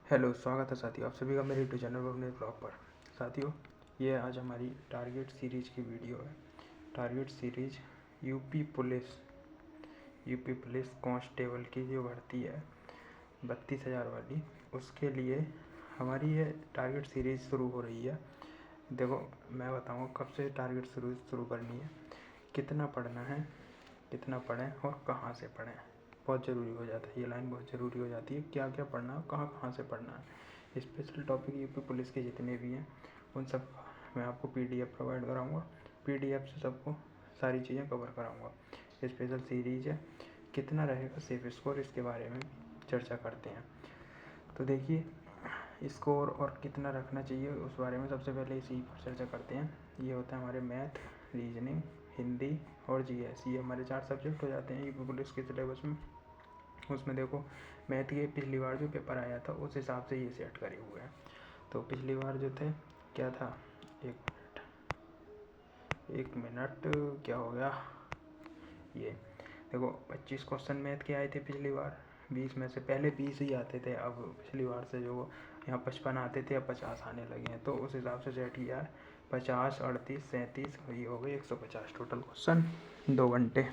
Hello, स्वागत है साथियों आप सभी का मेरे यूट्यूब चैनल पर अपने ब्लॉग पर। साथियों, ये आज हमारी टारगेट सीरीज की वीडियो है। Target series UP police constable की जो भर्ती है 32,000 वाली, उसके लिए हमारी ये टारगेट सीरीज शुरू हो रही है। देखो, मैं बताऊँगा कब से टारगेट शुरू करनी है, कितना पढ़ना है, कितना पढ़ें और कहाँ से पढ़ें। बहुत ज़रूरी हो जाता है, ये लाइन बहुत ज़रूरी हो जाती है, क्या क्या पढ़ना है, कहाँ कहाँ से पढ़ना है। स्पेशल टॉपिक यूपी पुलिस के जितने भी हैं उन सब मैं आपको पीडीएफ प्रोवाइड कराऊंगा। पीडीएफ से सबको सारी चीज़ें कवर कराऊंगा। स्पेशल सीरीज है, कितना रहेगा सेफ स्कोर, इसके बारे में चर्चा करते हैं। तो देखिए, स्कोर और कितना रखना चाहिए उस बारे में सबसे पहले इसी पर चर्चा करते हैं। ये होता है हमारे मैथ, रीजनिंग, हिंदी और जीएस। ये हमारे 4 सब्जेक्ट हो जाते हैं यूपी पुलिस के सिलेबस में। उसमें देखो, मैथ के पिछली बार जो पेपर आया था उस हिसाब से ये सेट करे हुए हैं। तो पिछली बार जो थे, क्या था, एक मिनट क्या हो गया, ये देखो 25 क्वेश्चन मैथ के आए थे पिछली बार। 20 में से पहले 20 ही आते थे, अब पिछली बार से जो यहाँ 55 आते थे अब 50 आने लगे हैं। तो उस हिसाब से सेट किया है। 50, 38, 37 वही हो गए 150 टोटल क्वेश्चन, 2 घंटे, है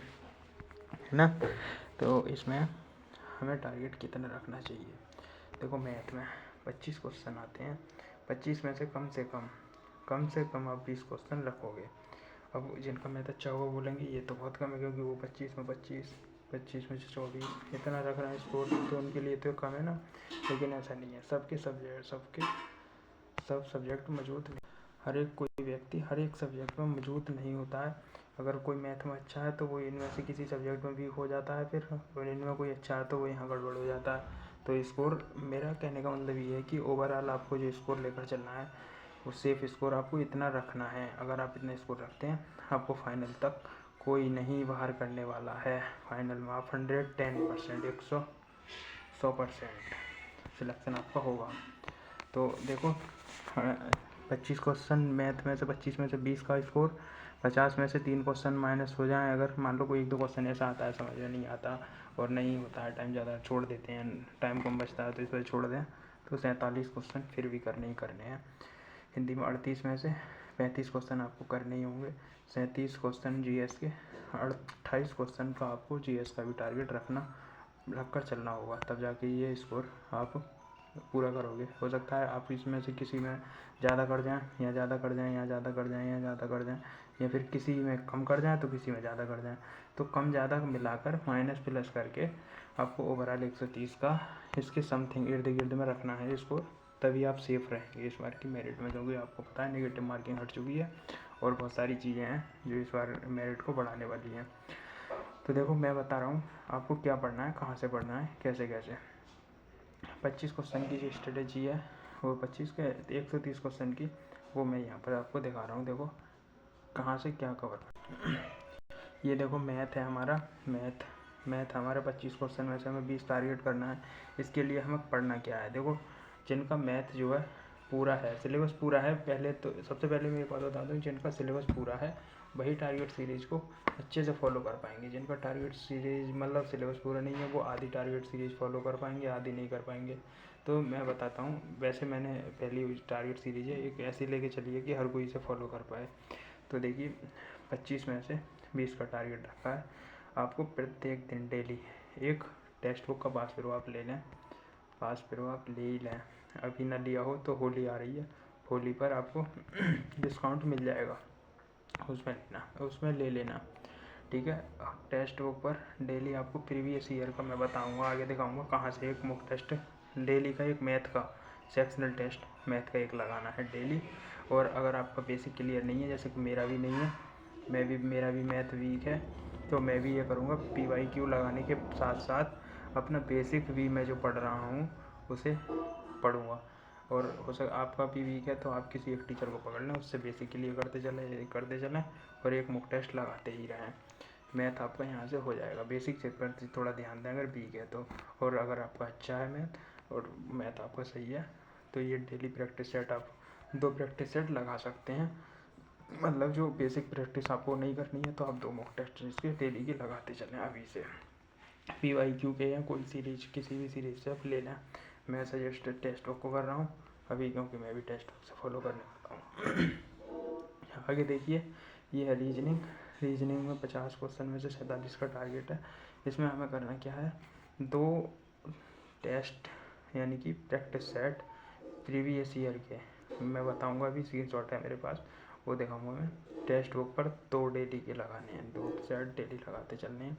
ना। तो इसमें हमें टारगेट कितना रखना चाहिए। देखो, मैथ में 25 क्वेश्चन आते हैं। 25 में से कम आप 20 क्वेश्चन रखोगे। अब जिनका मैथ अच्छा होगा बोलेंगे ये तो बहुत कम है, क्योंकि वो 25 में 25 में से 24 इतना रख रहे हैं स्कोर, तो उनके लिए तो कम है ना। लेकिन ऐसा नहीं है, सब सब्जेक्ट मजबूत नहीं, हर एक कोई व्यक्ति हर एक सब्जेक्ट में मजबूत नहीं होता है। अगर कोई मैथ में अच्छा है तो वो इनमें से किसी सब्जेक्ट में वीक हो जाता है, फिर और इनमें कोई अच्छा है तो वो यहाँ गड़बड़ हो जाता है। तो स्कोर, मेरा कहने का मतलब ये है कि ओवरऑल आपको जो स्कोर लेकर चलना है वो सेफ स्कोर आपको इतना रखना है। अगर आप इतना स्कोर रखते हैं, आपको फाइनल तक कोई नहीं बाहर करने वाला है। फाइनल में आप 110%, 100% सिलेक्शन आपका होगा। तो देखो, 25 क्वेश्चन मैथ में से 25 में से 20 का स्कोर, 50 में से 3 क्वेश्चन माइनस हो जाए। अगर मान लो कोई 1-2 क्वेश्चन ऐसा आता है समझ में नहीं आता और नहीं होता है, टाइम ज़्यादा छोड़ देते हैं, टाइम कम बचता है तो इस वजह छोड़ दें, तो 47 क्वेश्चन फिर भी करने ही करने हैं। हिंदी में 38 में से 35 क्वेश्चन आपको करने ही होंगे। 37 क्वेश्चन जीएस के, 28 क्वेश्चन का आपको जीएस का भी टारगेट रख कर चलना होगा, तब जाके ये स्कोर आप पूरा करोगे। हो सकता है आप इसमें से किसी में ज़्यादा कर जाएँ, या ज़्यादा कर जाएँ, या ज़्यादा कर जाएँ, या ज़्यादा कर जाएँ, या फिर किसी में कम कर जाएँ तो किसी में ज़्यादा कर जाएँ। तो कम ज़्यादा मिलाकर माइनस प्लस करके आपको ओवरऑल 130 का इसके समथिंग इर्द गिर्द में रखना है स्कोर, तभी आप सेफ रहेंगे इस बार की मेरिट में। क्योंकि आपको पता है नेगेटिव मार्किंग हट चुकी है और बहुत सारी चीज़ें हैं जो इस बार मेरिट को बढ़ाने वाली हैं। तो देखो, मैं बता रहा हूँ आपको क्या पढ़ना है, कहाँ से पढ़ना है, कैसे कैसे। 25 क्वेश्चन की जो स्ट्रेटेजी है वो 25 के 130 क्वेश्चन की, वो मैं यहाँ पर आपको दिखा रहा हूँ। देखो कहाँ से क्या कवर। ये देखो, मैथ है हमारा, मैथ हमारा 25 क्वेश्चन में से हमें 20 टारगेट करना है। इसके लिए हमें पढ़ना क्या है। देखो, जिनका मैथ जो है पूरा है, सिलेबस पूरा है, पहले तो सबसे पहले मैं एक बात बता दूँ, जिनका सिलेबस पूरा है वही टारगेट सीरीज़ को अच्छे से फॉलो कर पाएंगे। जिनका टारगेट सीरीज मतलब सिलेबस पूरा नहीं है, वो आधी टारगेट सीरीज फॉलो कर पाएंगे, आधी नहीं कर पाएंगे। तो मैं बताता हूँ, वैसे मैंने पहली टारगेट सीरीज है एक ऐसी लेके चली है कि हर कोई इसे फॉलो कर पाए। तो देखिए, 25 में से 20 का टारगेट रखा है। आपको प्रत्येक दिन डेली एक टेक्स्ट बुक का पास प्रो आप ले लें, पास प्रो आप ले ही लें। अभी ना लिया हो तो होली आ रही है, होली पर आपको डिस्काउंट मिल जाएगा, उसमें ले लेना, ठीक है। टेक्स्ट बुक पर डेली आपको प्रीवियस ईयर का मैं बताऊंगा, आगे दिखाऊंगा कहाँ से एक मॉक टेस्ट डेली का, एक मैथ का सेक्शनल टेस्ट मैथ का एक लगाना है डेली। और अगर आपका बेसिक क्लियर नहीं है, जैसे कि मेरा भी नहीं है, मेरा भी मैथ वीक है, तो मैं भी ये करूँगा, PYQ लगाने के साथ साथ अपना बेसिक भी मैं जो पढ़ रहा हूँ उसे पढ़ूँगा। और हो सके आपका भी वीक है तो आप किसी एक टीचर को पकड़ लें, उससे बेसिक क्लियर करते चलें और एक मॉक टेस्ट लगाते ही रहें। मैथ आपका यहाँ से हो जाएगा। बेसिक चेक पर थोड़ा ध्यान दें अगर वीक है तो। और अगर आपका अच्छा है मैथ और मैथ आपका सही है तो ये डेली प्रैक्टिस सेट आप 2 प्रैक्टिस सेट लगा सकते हैं। मतलब जो बेसिक प्रैक्टिस आपको नहीं करनी है तो आप 2 मॉक टेस्ट इसके डेली की लगाते चलें अभी से। PYQ के या कोई सीरीज, किसी भी सीरीज से आप ले लें। मैं सजेस्टेड टेक्स्ट बुक को कर रहा हूँ अभी, क्योंकि मैं भी टेक्स्ट बुक से फॉलो करने वाला हूँ। आगे देखिए, ये है रीजनिंग में 50 क्वेश्चन में से 47 का टारगेट है। इसमें हमें करना क्या है, 2 टेस्ट यानी कि प्रैक्टिस सेट प्रीवियस ईयर के मैं बताऊंगा, अभी स्क्रीनशॉट है मेरे पास, वो दिखाऊंगा मैं। टेक्स्ट बुक पर 2 डेली के लगाने हैं, 2 सेट डेली लगाते चलने हैं।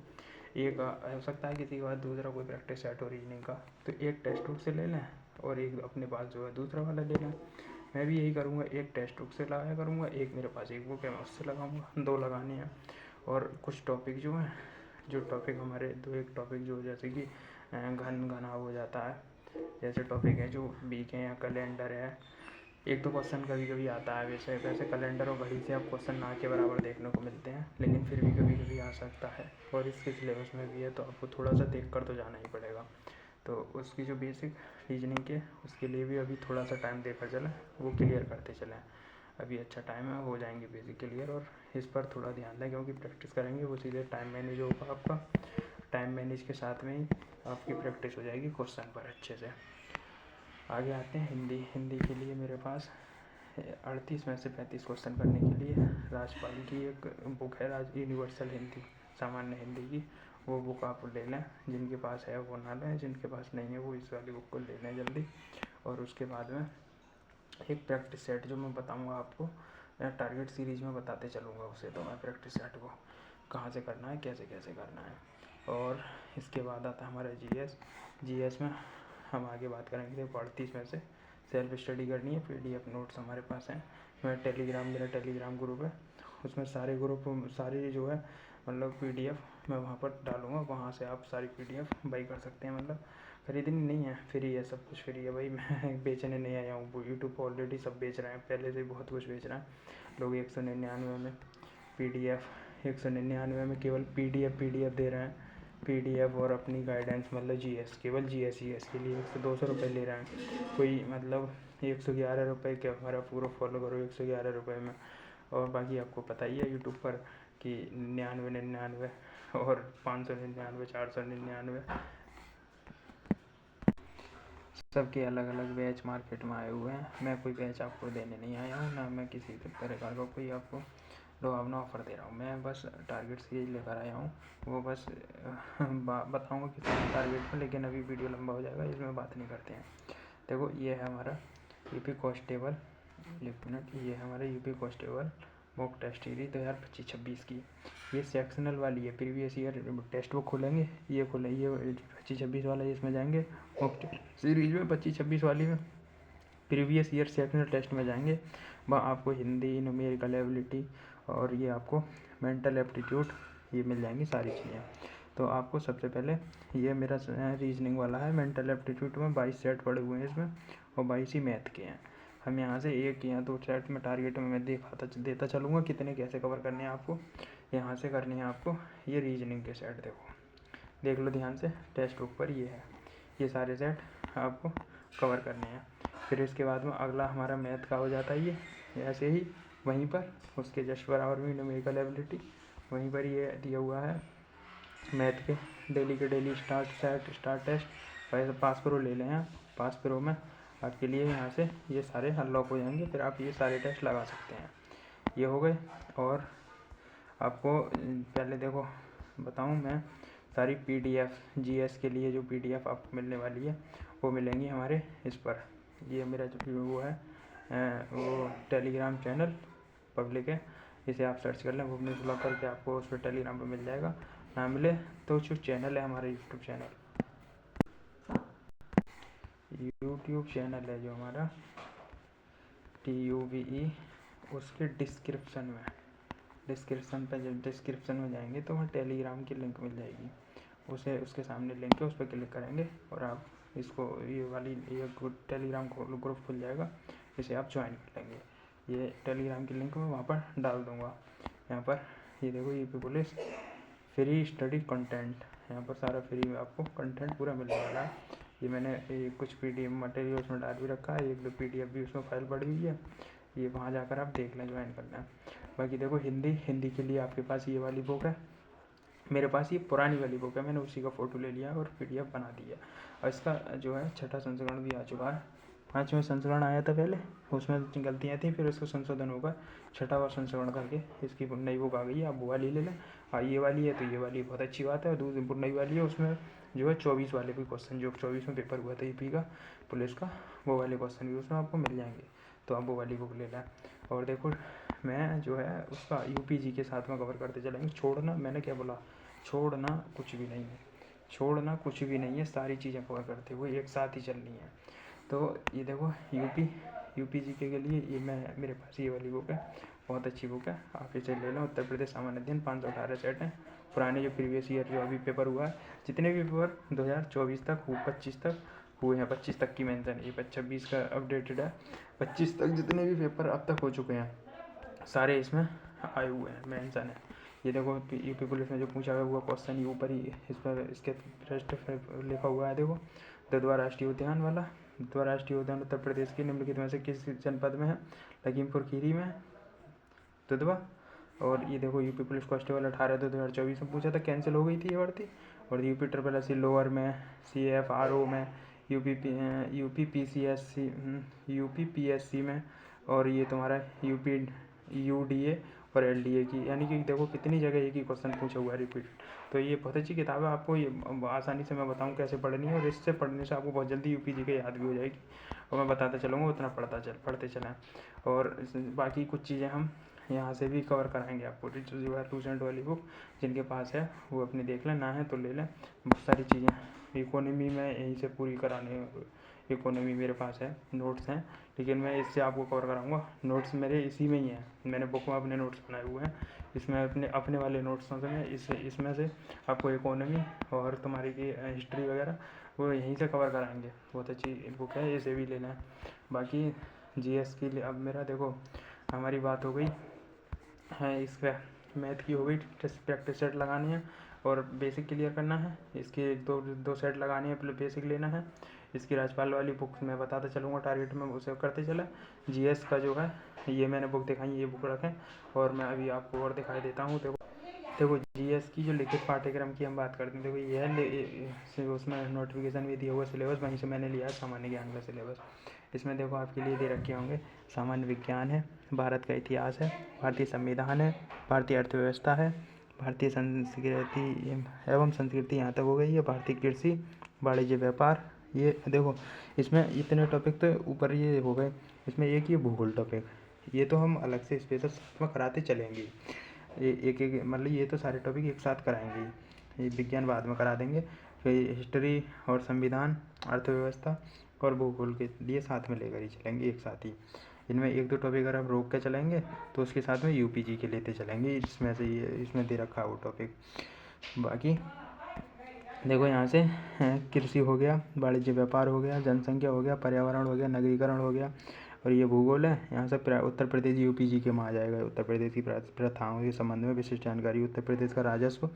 एक हो सकता है किसी के बाद दूसरा कोई प्रैक्टिस सेट हो रीजनिंग का, तो एक टेक्स्ट बुक से ले लें और एक अपने पास जो है दूसरा वाला ले लें। मैं भी यही करूँगा, एक टेक्स्ट बुक से लगाया करूँगा, एक मेरे पास एक बुक है मैं उससे लगाऊँगा, 2 लगाने हैं। और कुछ टॉपिक जो हैं, जो टॉपिक हमारे एक टॉपिक जो जैसे कि घना हो जाता है, जैसे टॉपिक है जो वीक है या कैलेंडर है, 1-2 क्वेश्चन कभी कभी आता है। वैसे कैलेंडर और घड़ी से अब क्वेश्चन ना के बराबर देखने को मिलते हैं, लेकिन फिर भी कभी कभी आ सकता है और इसके सिलेबस में भी है, तो आपको थोड़ा सा देख कर तो जाना ही पड़ेगा। तो उसकी जो बेसिक रीजनिंग के उसके लिए भी अभी थोड़ा सा टाइम देकर चलें, वो क्लियर करते चलें। अभी अच्छा टाइम है, हो जाएंगे बेसिक क्लियर, और इस पर थोड़ा ध्यान दें क्योंकि प्रैक्टिस करेंगे वो सीधे टाइम मैनेज होगा आपका। टाइम मैनेज के साथ में ही आपकी प्रैक्टिस हो जाएगी क्वेश्चन पर अच्छे से। आगे आते हैं हिंदी के लिए मेरे पास 38 में से 35 क्वेश्चन करने के लिए राजपाल की एक बुक है, यूनिवर्सल हिंदी, सामान्य हिंदी की, वो बुक आप ले लें। जिनके पास है वो ना लें, जिनके पास नहीं है वो इस वाली बुक को ले लें जल्दी। और उसके बाद में एक प्रैक्टिस सेट जो मैं बताऊंगा आपको, टारगेट सीरीज में बताते चलूँगा उसे, तो मैं प्रैक्टिस सेट को कहाँ से करना है, कैसे कैसे करना है। और इसके बाद आता है हमारा जीएस में हम आगे बात करेंगे। 38 में से सेल्फ स्टडी करनी है, पीडीएफ नोट्स हमारे पास हैं। मेरा टेलीग्राम ग्रुप है, उसमें सारे जो है मतलब पीडीएफ मैं वहाँ पर डालूँगा, वहाँ से आप सारी पीडीएफ बाई कर सकते हैं। मतलब खरीदनी नहीं है, फ्री है, सब कुछ फ्री है भाई। मैं बेचने नहीं आया हूँ, यूट्यूब पर ऑलरेडी सब बेच रहे हैं, पहले से बहुत कुछ बेच रहे हैं लोग। 199 में पीडीएफ, 199 में केवल पीडीएफ दे रहे हैं, पीडीएफ और अपनी गाइडेंस, मतलब जीएस, केवल जीएस के लिए 100-200 रुपये ले रहे हैं। कोई मतलब 111 रुपये के हमारा पूरा फॉलो करो 111 रुपये में, और बाकी आपको पता ही है यूट्यूब पर कि 99 और 599, 499 सबके अलग अलग बैच मार्केट में आए हुए हैं। मैं कोई बैच आपको देने नहीं आया हूँ, ना मैं किसी तरह का कोई आपको डरावना ऑफर दे रहा हूँ। मैं बस टारगेट सीरीज लेकर आया हूँ, वो बस बताऊँगा किस टारगेट में, लेकिन अभी वीडियो लंबा हो जाएगा, इसमें बात नहीं करते हैं। देखो ये है हमारा यूपी कांस्टेबल, एक मिनट, ये है हमारा UP constable mock test series 2025-26 की। ये सेक्शनल वाली है, प्रीवियस ईयर टेस्ट बुक खोलेंगे, ये 25-26 वाला, इसमें जाएंगे मॉक सीरीज में। 25-26 वाली में प्रीवियस ईयर सेक्शनल टेस्ट में जाएंगे, वहाँ आपको हिंदी, न्यूमेरिकल एबिलिटी और ये आपको मेंटल एप्टीट्यूड ये मिल जाएंगी सारी चीज़ें। तो आपको सबसे पहले ये मेरा रीजनिंग वाला है, मेंटल एप्टीट्यूड में 22 सेट पड़े हुए हैं इसमें, और 22 ही मैथ के हैं। हम यहाँ से 1 या 2 सेट में टारगेट में मैं देता चलूँगा कितने कैसे कवर करने हैं आपको। यहाँ से करनी है आपको ये रीजनिंग के सेट, देख लो ध्यान से, टेक्स्ट बुक पर ये है, ये सारे सेट आपको कवर करने हैं। फिर इसके बाद में अगला हमारा मैथ का हो जाता है, ये ऐसे ही वहीं पर उसके जस्ट बराबर भी न्यूमेरिकल एबिलिटी, वहीं पर ये दिया हुआ है मैथ के डेली स्टार्ट टेस्ट। वैसे पास प्रो ले लें आप, पास प्रो में आपके लिए यहाँ से ये सारे अनलॉक हो जाएंगे, फिर आप ये सारे टेस्ट लगा सकते हैं। ये हो गए। और आपको पहले देखो बताऊँ मैं, सारी पीडीएफ जीएस के लिए जो पीडीएफ आपको मिलने वाली है वो मिलेंगी हमारे इस पर। ये मेरा जो वो है वो टेलीग्राम चैनल पब्लिक है, इसे आप सर्च कर लें भुवनेश ब्लॉग करके, आपको उस पर टेलीग्राम पर मिल जाएगा। ना मिले तो जो चैनल है हमारा यूट्यूब चैनल है जो हमारा TUBE, उसके डिस्क्रिप्शन में जाएंगे तो वहाँ टेलीग्राम की लिंक मिल जाएगी, उसके सामने लिंक है, उस पर क्लिक करेंगे और आप इसको ये टेलीग्राम ग्रुप खुल जाएगा, इसे आप ज्वाइन कर लेंगे। ये टेलीग्राम की लिंक मैं वहाँ पर डाल दूँगा। यहाँ पर ये देखो UP police free study content, यहाँ पर सारा फ्री में आपको कंटेंट पूरा मिलने वाला है। ये मैंने कुछ PDF मटेरियल उसमें डाल भी रखा है, 1-2 PDF भी उसमें फाइल पड़ी हुई है, ये वहाँ जाकर आप देख लें, ज्वाइन करना है। बाकी देखो हिंदी के लिए आपके पास ये वाली बुक है, मेरे पास ये पुरानी वाली बुक है, मैंने उसी का फ़ोटो ले लिया और PDF बना दिया। और इसका जो है 6ठा संस्करण भी आ चुका है। 5वें संस्करण आया था पहले, उसमें गलतियाँ थी, फिर उसका संशोधन होगा 6ठा संस्करण करके इसकी नई बुक आ गई है। आप वो वाली ले लें। हाँ, ये वाली है तो ये वाली बहुत अच्छी बात है। और दूसरी नई वाली है, उसमें जो है 24 वाले भी क्वेश्चन, जो 24 में पेपर हुआ था यूपी का पुलिस का, वो वाले क्वेश्चन भी उसमें आपको मिल जाएंगे। तो आप वो वाली बुक ले लें। और देखो, मैं जो है उसका UPG के साथ में कवर करते चलेंगे। छोड़ना, मैंने क्या बोला, छोड़ना कुछ भी नहीं है, छोड़ना कुछ भी नहीं है, सारी चीज़ें कवर करते हुए एक साथ ही चलनी है। तो ये देखो UPG के लिए ये मेरे पास ये वाली बुक है, बहुत अच्छी बुक है, आप इसे ले लो। उत्तर प्रदेश सामान्य अध्ययन 518 सेट हैं। पुराने जो प्रीवियस ईयर जो अभी पेपर हुआ है, जितने भी पेपर 2024 तक 25 तक हुए हैं, 25 तक की मेंशन है, ये 26 का अपडेटेड है। 25 तक जितने भी पेपर अब तक हो चुके हैं सारे इसमें आए हुए हैं, मेंशन है। ये देखो, यूपी पुलिस में जो पूछा हुआ क्वेश्चन ये ऊपर ही इस पर इसके पृष्ठ लिखा हुआ है। देखो, दुधवा राष्ट्रीय उद्यान वाला, दुधवा राष्ट्रीय उद्यान उत्तर प्रदेश के निम्नलिखित में से किस जनपद में है? लखीमपुर खीरी में दुधवा। और ये देखो, यूपी पुलिस कांस्टेबल 18/2/2024 में पूछा था, कैंसिल हो गई थी ये भर्ती। और यूपी SSC लोअर में, CFRO में, यूपी PSC में, और ये तुम्हारा यूपी UDA और LDA की, यानी कि देखो कितनी जगह एक ही क्वेश्चन पूछा हुआ है रिपीट। तो ये बहुत अच्छी किताब है, आपको ये आसानी से मैं बताऊं कैसे पढ़नी है, और इससे पढ़ने से आपको बहुत जल्दी UPG का याद भी हो जाएगी। और मैं बताता चलूँगा, उतना पढ़ते चलें। और बाकी कुछ चीज़ें हम यहाँ से भी कवर कराएंगे आपको। जो है टूसेंट वाली बुक जिनके पास है वो अपनी देख लें, ना है तो ले लें। बहुत सारी चीज़ें इकोनॉमी में यहीं से पूरी कराने, इकोनॉमी मेरे पास है, नोट्स हैं, लेकिन मैं इससे आपको कवर कराऊंगा। नोट्स मेरे इसी में ही हैं, मैंने बुक में अपने नोट्स बनाए हुए हैं, इसमें अपने वाले नोट्स हैं। इसमें से आपको इकोनॉमी और तुम्हारी की हिस्ट्री वगैरह वो यहीं से कवर कराएंगे। बहुत अच्छी बुक है, इसे भी लेना है। बाकी GS के लिए अब मेरा देखो, हमारी बात हो गई है, इसका मैथ की हो गई, टेस्ट प्रैक्टिस सेट लगानी है और बेसिक क्लियर करना है। इसके दो सेट लगाने हैं, प्लस बेसिक लेना है। इसकी राज्यपाल वाली बुक मैं बताता चलूँगा, टारगेट में उसे करते चला। GS का जो है ये मैंने बुक दिखाई, ये बुक रखें। और मैं अभी आपको और दिखाई देता हूँ। देखो GS की जो लिखित पाठ्यक्रम की हम बात करते हैं, देखो ये है, उसमें नोटिफिकेशन भी दिया हुआ सिलेबस, वहीं से मैंने लिया है सामान्य ज्ञान का सिलेबस। इसमें देखो आपके लिए दे रखे होंगे, सामान्य विज्ञान है, भारत का इतिहास है, भारतीय संविधान है, भारतीय अर्थव्यवस्था है, भारतीय संस्कृति एवं संस्कृति यहाँ तक हो गई है, भारतीय कृषि, वाणिज्य व्यापार। ये देखो, इसमें इतने टॉपिक तो ऊपर ये हो गए। इसमें एक ये भूगोल टॉपिक, ये तो हम अलग से स्पेशल में कराते चलेंगे। एक एक मतलब ये तो सारे टॉपिक एक साथ कराएंगे, ये विज्ञान बाद में करा देंगे। फिर हिस्ट्री और संविधान, अर्थव्यवस्था और भूगोल के लिए साथ में लेकर ही चलेंगे एक साथ ही। इनमें एक दो टॉपिक अगर आप रोक के चलेंगे तो उसके साथ में UPG के लेते चलेंगे, इसमें से ये इसमें दे रखा है वो टॉपिक। बाकी देखो यहाँ से कृषि हो गया, वाणिज्य व्यापार हो गया, जनसंख्या हो गया, पर्यावरण हो गया, नगरीकरण हो गया, और ये भूगोल है। यहाँ से उत्तर प्रदेश UPG के में आ जाएगा। उत्तर प्रदेश की प्रथाओं के संबंध में विशिष्ट जानकारी, उत्तर प्रदेश का राजस्व,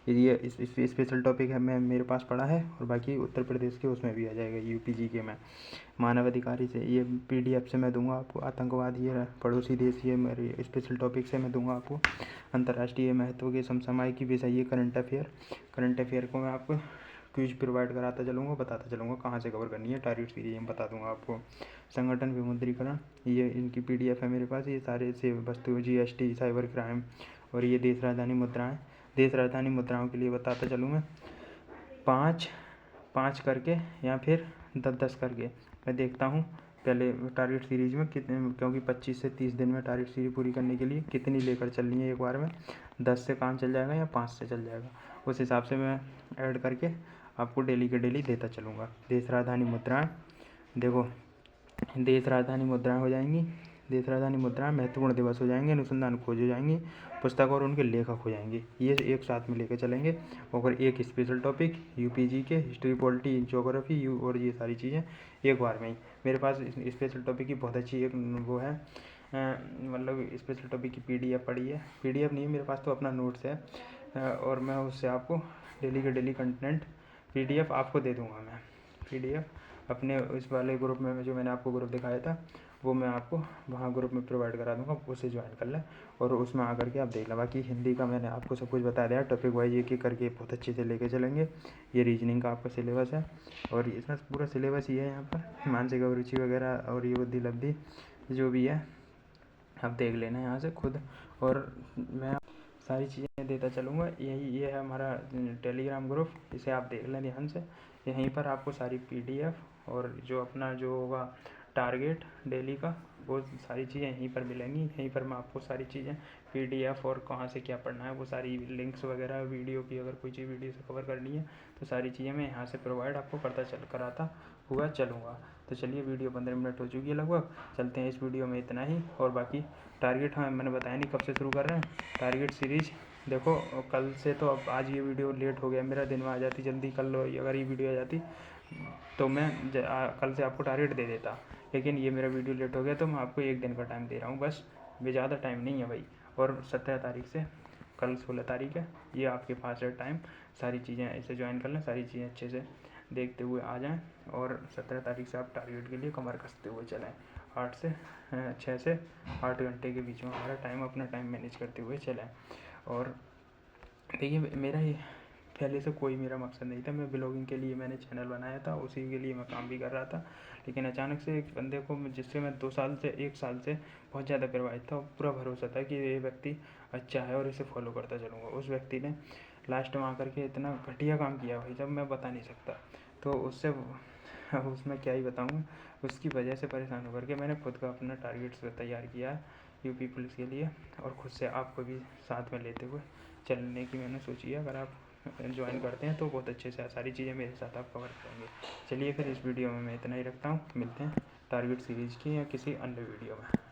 ये स्पेशल टॉपिक है, मैं मेरे पास पढ़ा है। और बाकी उत्तर प्रदेश के उसमें भी आ जाएगा UPG के में। मानवाधिकारी से ये PDF से मैं दूंगा आपको। आतंकवाद, ये पड़ोसी देश, ये मेरे स्पेशल टॉपिक से मैं दूंगा आपको। अंतर्राष्ट्रीय महत्व के समसामयिक विषय, ये करंट अफेयर को मैं आपको क्विज प्रोवाइड कराता चलूँगा, बताता चलूँगा कहाँ से कवर करनी है, टारगेट सीरीज में बता दूंगा आपको। संगठन विमुद्रीकरण, ये इनकी PDF है मेरे पास, ये सारे से वस्तु, GST, साइबर क्राइम, और ये देश राजधानी मुद्राएं। देश राजधानी मुद्राओं के लिए बताता चलूँ मैं, 5 करके या फिर 10 करके मैं देखता हूँ पहले टारगेट सीरीज में कितने, क्योंकि 25 से 30 दिन में टारगेट सीरीज पूरी करने के लिए कितनी लेकर चलनी है एक बार में। 10 से काम चल जाएगा या 5 से चल जाएगा, उस हिसाब से मैं ऐड करके आपको डेली के डेली देता चलूँगा। देश राजधानी मुद्राएं, देखो देश राजधानी मुद्राएं हो जाएंगी, देश राजधानी मुद्राएं, महत्वपूर्ण दिवस हो जाएंगे, अनुसंधान खोज हो जाएंगी, पुस्तक और उनके लेखक हो जाएंगे। ये एक साथ में लेकर चलेंगे। और एक स्पेशल टॉपिक UPG के, हिस्ट्री, पॉलिटी, ज्योग्राफी, और ये सारी चीज़ें एक बार में ही। मेरे पास स्पेशल टॉपिक की बहुत अच्छी एक वो है, मतलब स्पेशल टॉपिक की PDF पड़ी है, PDF नहीं है मेरे पास तो अपना नोट्स है, और मैं उससे आपको डेली के डेली कंटेंट PDF आपको दे दूँगा मैं। PDF अपने इस वाले ग्रुप में जो मैंने आपको ग्रुप दिखाया था वो मैं आपको वहाँ ग्रुप में प्रोवाइड करा दूँगा, उसे ज्वाइन कर लें और उसमें आकर के आप देख लें। बाकी हिंदी का मैंने आपको सब कुछ बता दिया, टॉपिक वाइज एक करके बहुत अच्छे से लेके चलेंगे। ये रीजनिंग का आपका सिलेबस है और इसमें पूरा सिलेबस ये है यहाँ पर, मानसिक अभिरुचि वगैरह और ये बुद्धि लब्धि जो भी है आप देख लेना यहाँ से खुद, और मैं सारी चीज़ें देता चलूँगा। ये है हमारा टेलीग्राम ग्रुप, इसे आप देख लें ध्यान से। यहीं पर आपको सारी PDF और जो अपना जो होगा टारगेट डेली का वो सारी चीज़ें यहीं पर मिलेंगी। यहीं पर मैं आपको सारी चीज़ें PDF और कहाँ से क्या पढ़ना है वो सारी लिंक्स वगैरह वीडियो की, अगर कोई चीज़ वीडियो से कवर करनी है तो सारी चीज़ें मैं यहाँ से प्रोवाइड आपको कराता हुआ चलूँगा। तो चलिए वीडियो 15 मिनट हो चुकी है लगभग, चलते हैं इस वीडियो में इतना ही। और बाकी टारगेट, हाँ मैंने बताया नहीं कब से शुरू कर रहे हैं टारगेट सीरीज। देखो कल से तो, अब आज ये वीडियो लेट हो गया मेरा, दिन में आ जाती जल्दी, कल अगर ये वीडियो आ जाती तो मैं कल से आपको टारगेट दे देता, लेकिन ये मेरा वीडियो लेट हो गया तो मैं आपको 1 दिन का टाइम दे रहा हूँ बस, भी ज़्यादा टाइम नहीं है भाई। और 17 तारीख से, कल 16 तारीख है, ये आपके पास है टाइम, सारी चीज़ें ऐसे ज्वाइन कर लें, सारी चीज़ें अच्छे से देखते हुए आ जाएं और 17 तारीख से आप टारगेट के लिए कमर कसते हुए चलें। 6 से 8 घंटे के बीच में हमारा टाइम, अपना टाइम मैनेज करते हुए चलें। और देखिए मेरा ये पहले से कोई मेरा मकसद नहीं था, मैं ब्लॉगिंग के लिए मैंने चैनल बनाया था, उसी के लिए मैं काम भी कर रहा था, लेकिन अचानक से एक बंदे को, जिससे मैं 1 साल से बहुत ज़्यादा प्रभावित था, पूरा भरोसा था कि ये व्यक्ति अच्छा है और इसे फॉलो करता चलूँगा, उस व्यक्ति ने लास्ट में आकर के इतना घटिया काम किया भाई जब मैं बता नहीं सकता। तो उसमें क्या ही बताऊँ, उसकी वजह से परेशान होकर के मैंने खुद का अपना टारगेट तैयार किया है UP पुलिस के लिए, और खुद से आपको भी साथ में लेते हुए चलने की मैंने सोची है। अगर आप ज्वाइन करते हैं तो बहुत अच्छे से सारी चीज़ें मेरे साथ आप कवर करेंगे। चलिए फिर इस वीडियो में मैं इतना ही रखता हूँ, मिलते हैं टारगेट सीरीज़ की या किसी अन्य वीडियो में।